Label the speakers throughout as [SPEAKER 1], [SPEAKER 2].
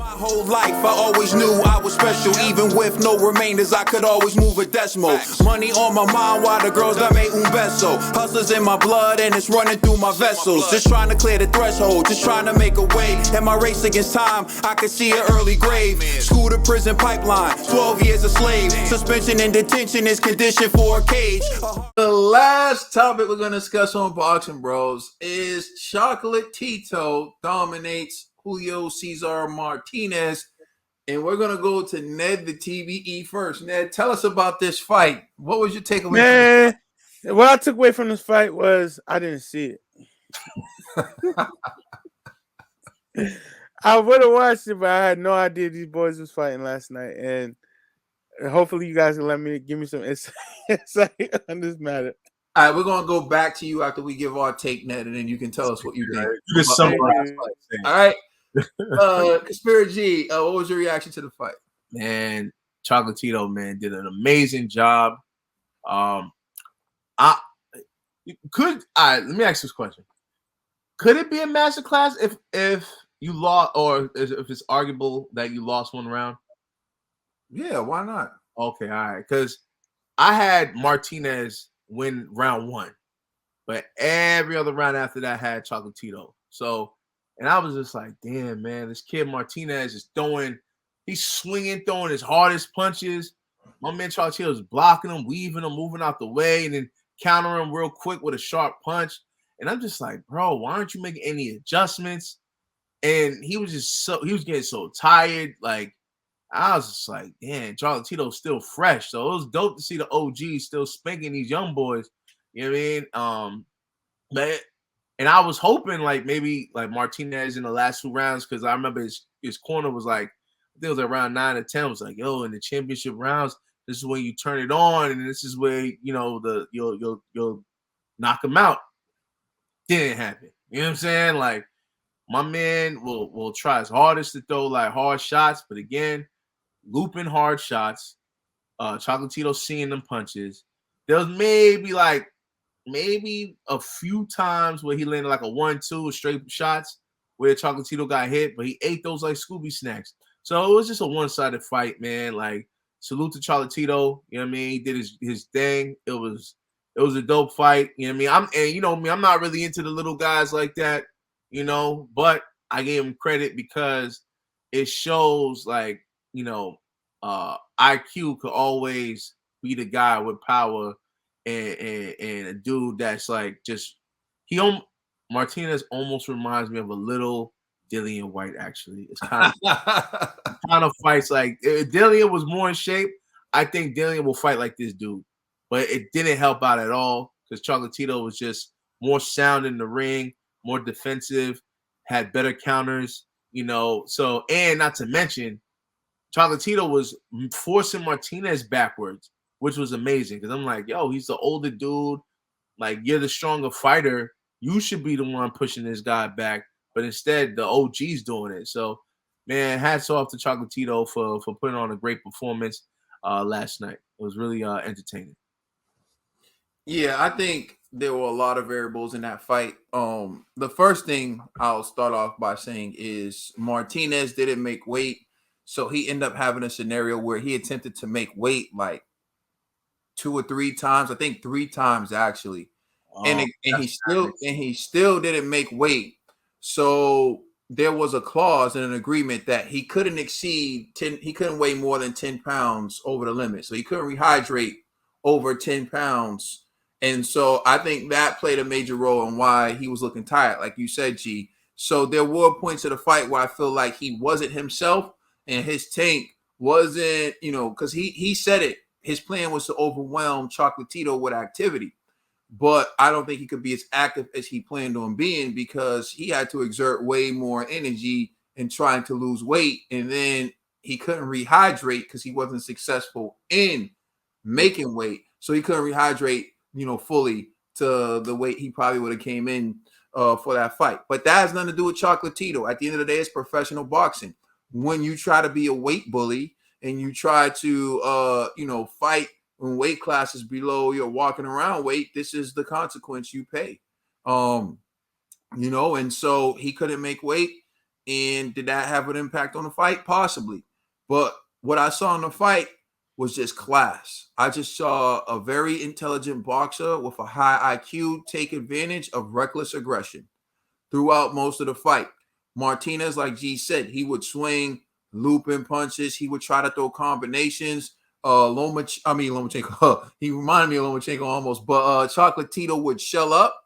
[SPEAKER 1] My whole life, I always knew I was special. Even with no remainders, I could always move a decimal. Money on my mind while the girls that made un beso. Hustlers in my blood and it's running through my vessels. Just trying to clear the threshold, just trying to make a way. In my race against time, I could see an early grave. School to prison pipeline, 12 years a slave. Suspension and detention is conditioned for a cage.
[SPEAKER 2] The last topic we're going to discuss on Boxing Bros is Chocolatito dominates Julio, Cesar, Martinez. And we're going to go to Ned, the TBE first. Ned, tell us about this fight. What was your takeaway?
[SPEAKER 3] Man, what I took away from this fight was I didn't see it. I would have watched it, but I had no idea these boys was fighting last night. And hopefully you guys can give me some insight on this matter.
[SPEAKER 2] All right, we're going to go back to you after we give our take, Ned, and then you can tell us what you think.
[SPEAKER 4] Just summarize.
[SPEAKER 2] All right. Conspiracy G, what was your reaction to the fight?
[SPEAKER 4] Man, Chocolatito, man, did an amazing job. Let me ask this question. Could it be a masterclass if you lost, or if it's arguable that you lost one round?
[SPEAKER 2] Yeah, why not?
[SPEAKER 4] Okay, all right. Because I had Martinez win round one, but every other round after that had Chocolatito. So, and I was just like, damn, man, this kid Martinez is he's swinging, throwing his hardest punches. My man Chocolatito is blocking him, weaving him, moving out the way, and then countering him real quick with a sharp punch. And I'm just like, bro, why aren't you making any adjustments? And he was getting so tired. Like, I was just like, damn, Chocolatito's still fresh. So it was dope to see the OGs still spanking these young boys. You know what I mean? And I was hoping maybe Martinez in the last 2 rounds, because I remember his corner was like, I think it was around 9 or 10. It was like, yo, in the championship rounds, this is when you turn it on, and this is where you'll knock him out. Didn't happen. You know what I'm saying? Like, my man will try his hardest to throw hard shots, but again, looping hard shots. Chocolatito seeing them punches. There was maybe a few times where he landed a 1-2 straight shots where Chocolatito got hit, but he ate those like Scooby snacks. So it was just a one-sided fight, man. Salute to Chocolatito. You know what I mean? He did his thing. It was a dope fight. You know what I mean? I'm not really into the little guys like that, but I gave him credit because it shows IQ could always be the guy with power and a dude that's Martinez almost reminds me of a little Dillian White, actually. It's kind of fights if Dillian was more in shape, I think Dillian will fight like this dude. But it didn't help out at all because Chocolatito was just more sound in the ring, more defensive, had better counters, So, and not to mention, Chocolatito was forcing Martinez backwards, which was amazing because I'm like, yo, he's the older dude. You're the stronger fighter. You should be the one pushing this guy back. But instead, the OG's doing it. So, man, hats off to Chocolatito for putting on a great performance last night. It was really entertaining.
[SPEAKER 2] Yeah, I think there were a lot of variables in that fight. The first thing I'll start off by saying is Martinez didn't make weight. So he ended up having a scenario where he attempted to make weight 2 or 3 times. I think 3 times actually. And he still didn't make weight. So there was a clause in an agreement that he couldn't exceed 10. He couldn't weigh more than 10 pounds over the limit. So he couldn't rehydrate over 10 pounds. And so I think that played a major role in why he was looking tired, like you said, G. So there were points of the fight where I feel like he wasn't himself and his tank wasn't, because he said it. His plan was to overwhelm Chocolatito with activity. But I don't think he could be as active as he planned on being because he had to exert way more energy in trying to lose weight. And then he couldn't rehydrate because he wasn't successful in making weight. So he couldn't rehydrate, fully to the weight he probably would have came in for that fight. But that has nothing to do with Chocolatito. At the end of the day, it's professional boxing. When you try to be a weight bully and you try to, fight when weight classes below your walking around weight, this is the consequence you pay. And so he couldn't make weight. And did that have an impact on the fight? Possibly. But what I saw in the fight was just class. I just saw a very intelligent boxer with a high IQ take advantage of reckless aggression throughout most of the fight. Martinez, like G said, he would swing looping punches. He would try to throw combinations. Lomachenko, he reminded me of Lomachenko almost, but Chocolatito would shell up,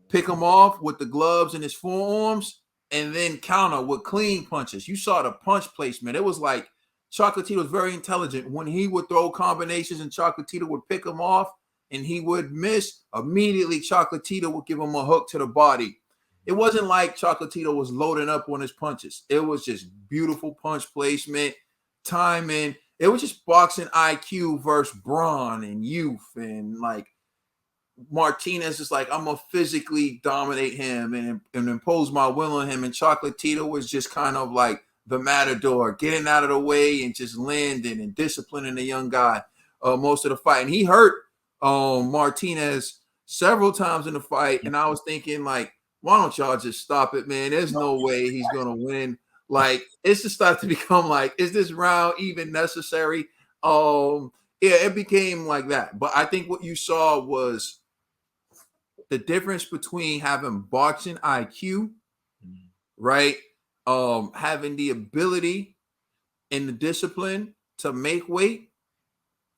[SPEAKER 2] pick him off with the gloves in his forearms, and then counter with clean punches. You saw the punch placement. It was like Chocolatito was very intelligent. When he would throw combinations and Chocolatito would pick him off and he would miss, immediately Chocolatito would give him a hook to the body. It wasn't like Chocolatito was loading up on his punches. It was just beautiful punch placement, timing. It was just boxing IQ versus brawn and youth. And like Martinez is like, I'm going to physically dominate him and impose my will on him. And Chocolatito was just kind of like the matador, getting out of the way and just landing and disciplining the young guy most of the fight. And he hurt Martinez several times in the fight. And I was thinking like, why don't y'all just stop it, man? There's no way he's going to win. Like, it's just started to become like, is this round even necessary? Yeah, it became like that. But I think what you saw was the difference between having boxing IQ, right? Having the ability and the discipline to make weight.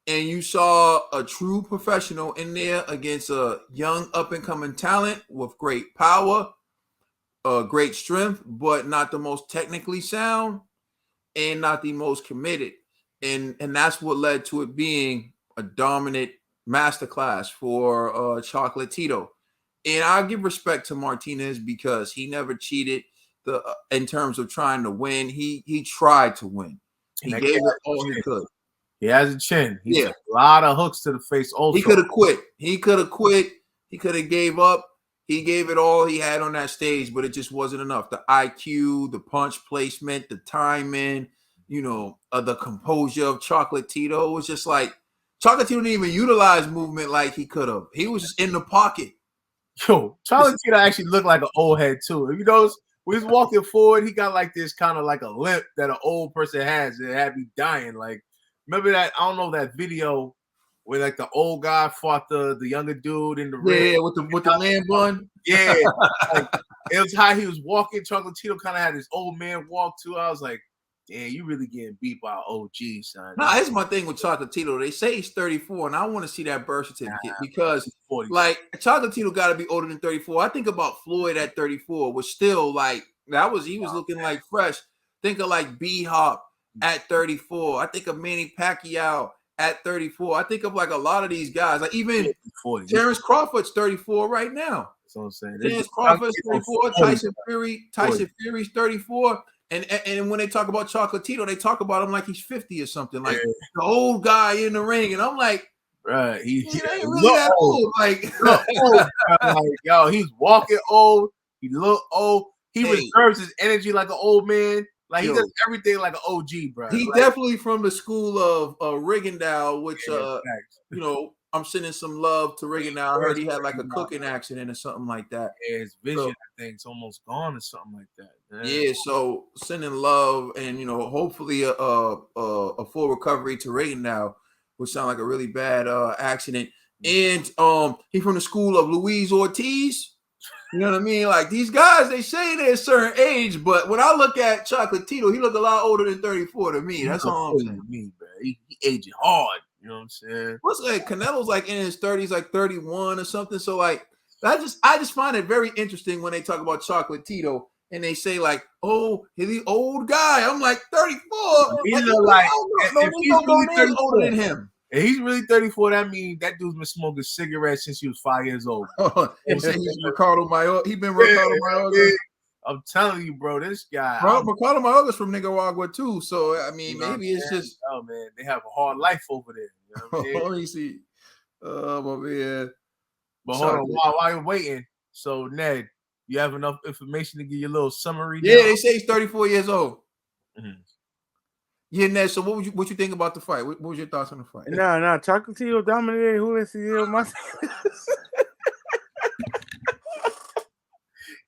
[SPEAKER 2] And you saw a true professional in there against a young up-and-coming talent with great power, great strength, but not the most technically sound and not the most committed. And that's what led to it being a dominant masterclass for Chocolatito. And I give respect to Martinez because he never cheated in terms of trying to win. He tried to win. He gave it all he could.
[SPEAKER 4] He has a chin. He took a lot of hooks to the face also.
[SPEAKER 2] He could have quit. He could have gave up. He gave it all he had on that stage, but it just wasn't enough. The IQ, the punch placement, the timing, the composure of Chocolatito was just like Chocolatito didn't even utilize movement like he could have. He was just in the pocket.
[SPEAKER 4] Yo, Chocolatito actually looked like an old head too. If you notice, when he's walking forward, he got like this kind of like a limp that an old person has that had me dying. Like, remember that? I don't know that video where like the old guy fought the younger dude in the ring.
[SPEAKER 2] Yeah, with the lamb bun.
[SPEAKER 4] Yeah, like, it was how he was walking. Chocolatito kind of had his old man walk too. I was like, damn, you really getting beat by an OG, son.
[SPEAKER 2] No, that's my thing with Chocolatito. They say he's 34, and I want to see that birth certificate because, like, Chocolatito got to be older than 34. I think about Floyd at 34 was still like he was looking like fresh. Think of like B-Hop at 34. I think of Manny Pacquiao at 34. I think of like a lot of these guys, like even Terrence Crawford's 34 right now.
[SPEAKER 4] That's what I'm saying.
[SPEAKER 2] Terrence Crawford's 34. Tyson Fury's 34. And when they talk about Chocolatito, they talk about him like he's 50 or something, like the old guy in the ring. And I'm like,
[SPEAKER 4] right, he
[SPEAKER 2] ain't really that old. Like,
[SPEAKER 4] yo, he's walking old. He look old. He reserves his energy like an old man. Like, he does everything like an OG, bro.
[SPEAKER 2] He definitely from the school of Rigondeaux, which I'm sending some love to Rigondeaux. I heard he had like a cooking accident or something like that.
[SPEAKER 4] Yeah, his vision, I think, is almost gone or something like that. Man.
[SPEAKER 2] Yeah, so sending love and hopefully a full recovery to Rigondeaux, which sound like a really bad accident. And he from the school of Luis Ortiz. You know what I mean? Like, these guys, they say they're a certain age, but when I look at Chocolatito, he look a lot older than 34 to me. That's all I'm saying.
[SPEAKER 4] Me, bro. He aging hard. You know what I'm saying?
[SPEAKER 2] What's like Canelo's like in his 30s, like 31 or something. So like, I just find it very interesting when they talk about Chocolatito and they say like, oh, he's the old guy. I'm like 34.
[SPEAKER 4] He look like if he's really
[SPEAKER 2] older than him.
[SPEAKER 4] If he's really 34, that means that dude's been smoking cigarettes since he was 5 years old.
[SPEAKER 2] He's Ricardo Mayorga. He's been Ricardo Mayorga.
[SPEAKER 4] I'm telling you, bro, this guy.
[SPEAKER 2] Ricardo Mayorga's from Nicaragua too. So I mean, maybe it's just.
[SPEAKER 4] Oh man, they have a hard life over there. You know what I mean?
[SPEAKER 2] Let me see. Oh my man.
[SPEAKER 4] But hold on, while you're waiting, so Ned, you have enough information to give you a little summary?
[SPEAKER 2] Yeah, they say he's 34 years old.
[SPEAKER 4] Mm-hmm.
[SPEAKER 2] Yeah, Ned. So what you think about the fight? What was your thoughts on the fight?
[SPEAKER 3] No, Chocolatito dominated Julio.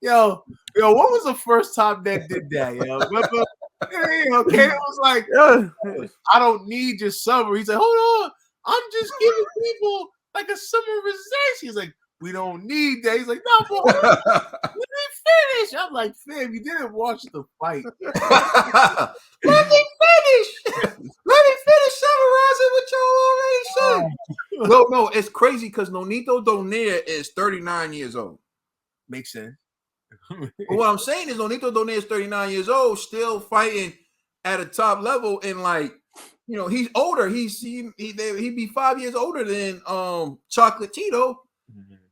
[SPEAKER 4] Yo, Yo, what was the first time that did that? Yo, remember? Okay, it was like,
[SPEAKER 3] Yeah.
[SPEAKER 4] I don't need your summer. He's like, hold on, I'm just giving people like a summarization. He's like, we don't need that. He's like, no, but hold on, let me finish. I'm like, fam, you didn't watch the fight.
[SPEAKER 2] Let me finish. Let me finish summarizing what y'all already said. No, it's crazy because Nonito Donaire is 39 years old.
[SPEAKER 4] Makes sense.
[SPEAKER 2] But what I'm saying is Nonito Donaire is 39 years old, still fighting at a top level, and like, you know, he's older. He'd be 5 years older than Chocolatito.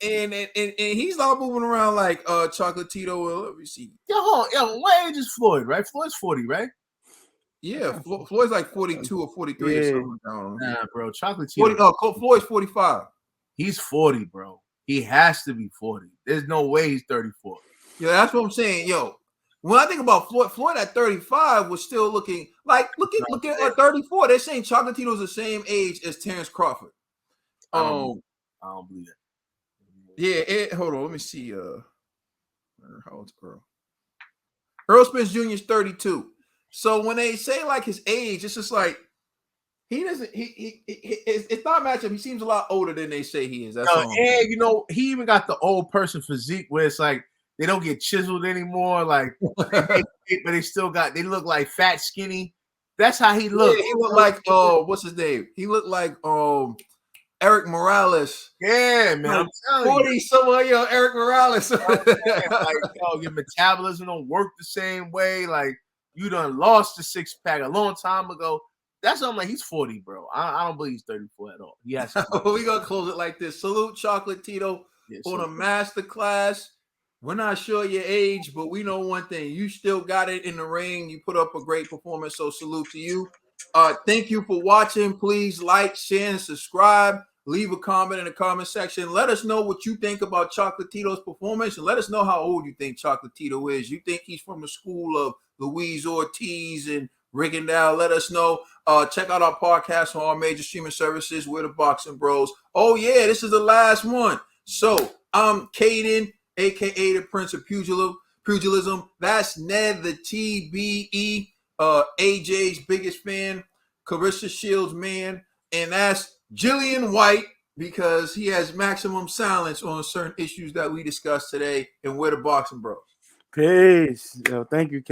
[SPEAKER 2] And he's not moving around like Chocolatito. Well, let me see.
[SPEAKER 4] Yo, what age is Floyd, right? Floyd's 40, right?
[SPEAKER 2] Yeah, Floyd's like 42 or 43 or something.
[SPEAKER 4] Nah, bro. Chocolatito.
[SPEAKER 2] Floyd's 45.
[SPEAKER 4] He's 40, bro. He has to be 40. There's no way he's 34.
[SPEAKER 2] Yeah, that's what I'm saying. Yo, when I think about Floyd at 35 was still looking like look at 34. They're saying Chocolatito's the same age as Terrence Crawford.
[SPEAKER 4] I don't believe that.
[SPEAKER 2] Yeah, hold on. Let me see. How old's Earl? Earl Spence Jr. is 32. So when they say like his age, it's just like he doesn't. It's not a matchup. He seems a lot older than they say he is. That's all.
[SPEAKER 4] And you know, he even got the old person physique where it's like they don't get chiseled anymore. Like, but they still got. They look like fat, skinny. That's how he looked.
[SPEAKER 2] Yeah, he looked like what's his name? He looked like Eric Morales.
[SPEAKER 4] Yeah, man. I'm telling
[SPEAKER 2] 40 somewhere, yo, Eric Morales.
[SPEAKER 4] like, yo, your metabolism don't work the same way. Like, you done lost the 6-pack a long time ago. That's what I'm like. He's 40, bro. I don't believe he's 34 at all. Yes.
[SPEAKER 2] We're gonna close it like this. Salute Chocolatito on a master class. We're not sure your age, but we know one thing. You still got it in the ring. You put up a great performance. So salute to you. Thank you for watching. Please like, share, and subscribe. Leave a comment in the comment section. Let us know what you think about Chocolatito's performance, and let us know how old you think Chocolatito is. You think he's from the school of Luis Ortiz and Rigondeaux? Let us know. Check out our podcast on our major streaming services. We're the Boxing Bros. Oh, yeah, this is the last one. So I'm Caden, a.k.a. the Prince of Pugilism. That's Ned, the TBE, AJ's biggest fan, Carissa Shields' man, and that's Jillian White, because he has maximum silence on certain issues that we discussed today, and we're the Boxing Bros.
[SPEAKER 3] Peace. Yo, thank you.